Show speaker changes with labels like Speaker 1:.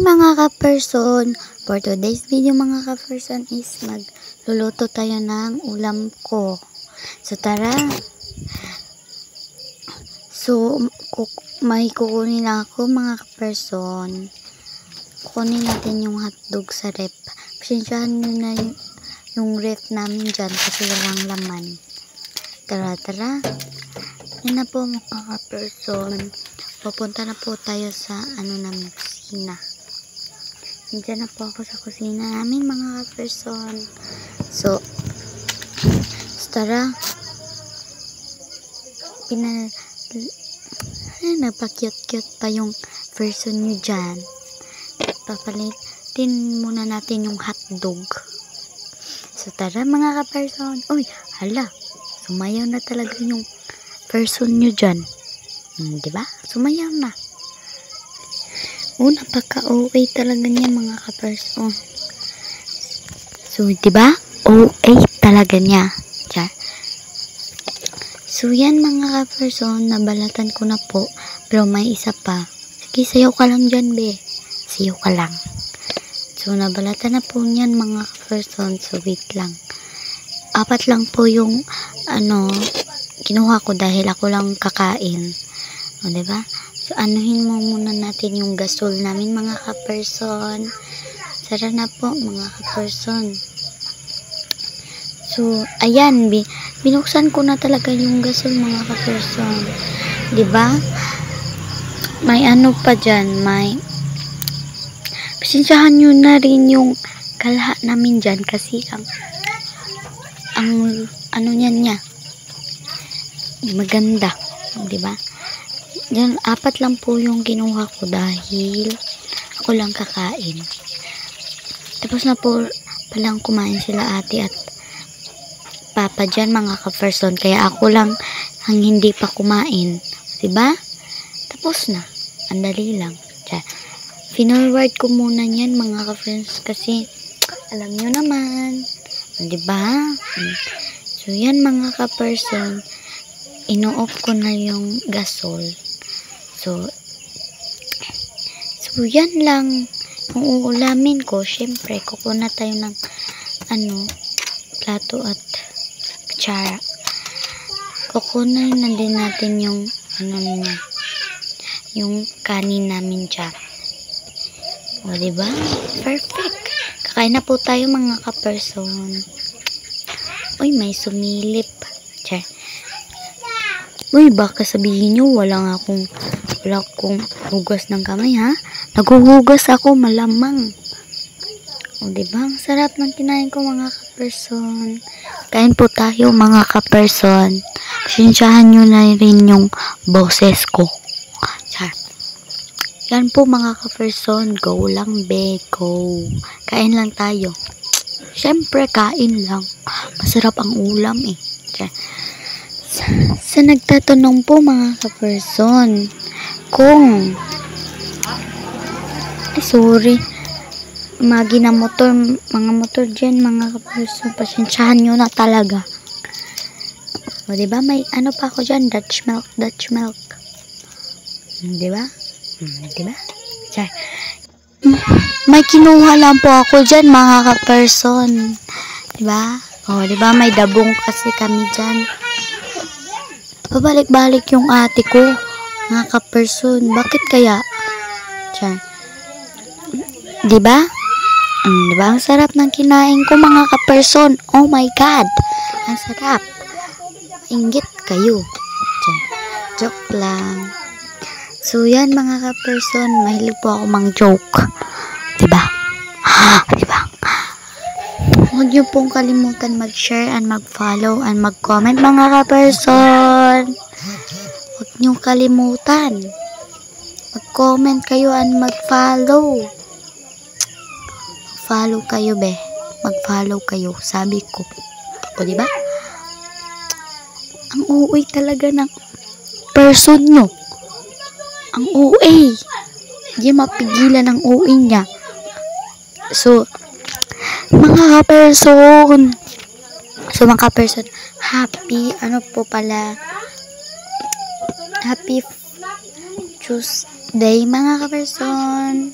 Speaker 1: Mga ka-person, for today's video mga ka-person is magluluto tayo ng ulam ko. So tara. So may kukunin lang ako mga ka-person. Kukunin natin yung hotdog sa ref. Pasensyahan nyo na yung ref namin dyan kasi walang laman. Tara. Yan na po mga ka-person. Pupunta na po tayo sa namin kusina. Nandiyan na po ako sa kusina namin mga ka-person. So tara. Nagpa-cute pa yung person nyo dyan. Papalitin muna natin yung hotdog. So tara mga ka-person. Uy, hala. Sumayaw na talaga yung person nyo dyan. Diba? Sumayaw na. Napaka-OA talaga niya mga ka-person. So, diba? OA talaga niya. Diyan. So, yan mga ka-person. Nabalatan ko na po. Pero may isa pa. Sige, sayaw ka lang dyan, be. Sayaw ka lang. So, nabalatan na po niyan mga ka-person. So, wait lang. 4 lang po yung kinuha ko dahil ako lang kakain. O, diba? So, anuhin mo muna natin yung gasol namin mga ka-person. Tara na po mga ka-person. So, ayan. Binuksan ko na talaga yung gasol mga ka-person. Diba? May pa dyan. Pasensyahan nyo na rin yung kalha namin dyan kasi niya. Maganda. Diba? Yan, 4 lang po yung kinuha ko dahil ako lang kakain. Tapos na po palang kumain sila ate at papa dyan mga ka-person. Kaya ako lang ang hindi pa kumain. Diba? Tapos na. Andali lang. Finorward ko muna yan mga ka-friends kasi alam nyo naman. Diba? So yan mga ka-person. Ino-off ko na yung gasol. So yan lang yung uulamin ko. Syempre, kukuha tayo ng plato at kutsara. Kukunin na din natin yung yung kanin namin dyan. O, diba? Perfect. Kakain na po tayo mga ka-person. Uy, may sumilip. Uy, baka sabihin nyo, wala akong hugas ng kamay, ha? Naghuhugas ako, malamang. O, diba? Ang sarap ng kinain ko, mga ka-person. Kain po tayo, mga ka-person. Pasensyahan nyo na rin yung boses ko. Yan po, mga ka-person. Go lang, be. Go. Kain lang tayo. Siyempre, kain lang. Masarap ang ulam, eh. Sa nagtatanong po mga ka-person kung sorry mga motor dyan mga ka-person, pasensyahan nyo na talaga. O diba may pa ako dyan, Dutch milk. Diba? Diba? May kinuha lang po ako dyan mga ka-person. Diba? O diba may dabong kasi kami dyan. Pabalik-balik yung ate ko, mga ka-person. Bakit kaya? Diba? Diba? Ang sarap ng kinain ko, mga ka-person. Oh my God! Ang sarap. Inggit kayo. Joke lang. So, yan mga ka-person. Mahilig po ako mang-joke. Diba? Diba? Huwag niyo pong kalimutan mag-share and mag-follow and mag-comment mga ka-person. Huwag niyo kalimutan. Mag-comment kayo and mag-follow. Follow kayo, be. Mag-follow kayo. Sabi ko. O, diba? Ang OA talaga ng person nyo. Ang OA. Hindi mapigilan ang OA niya. So, mga ka-person. Happy, Happy Tuesday, mga ka-person.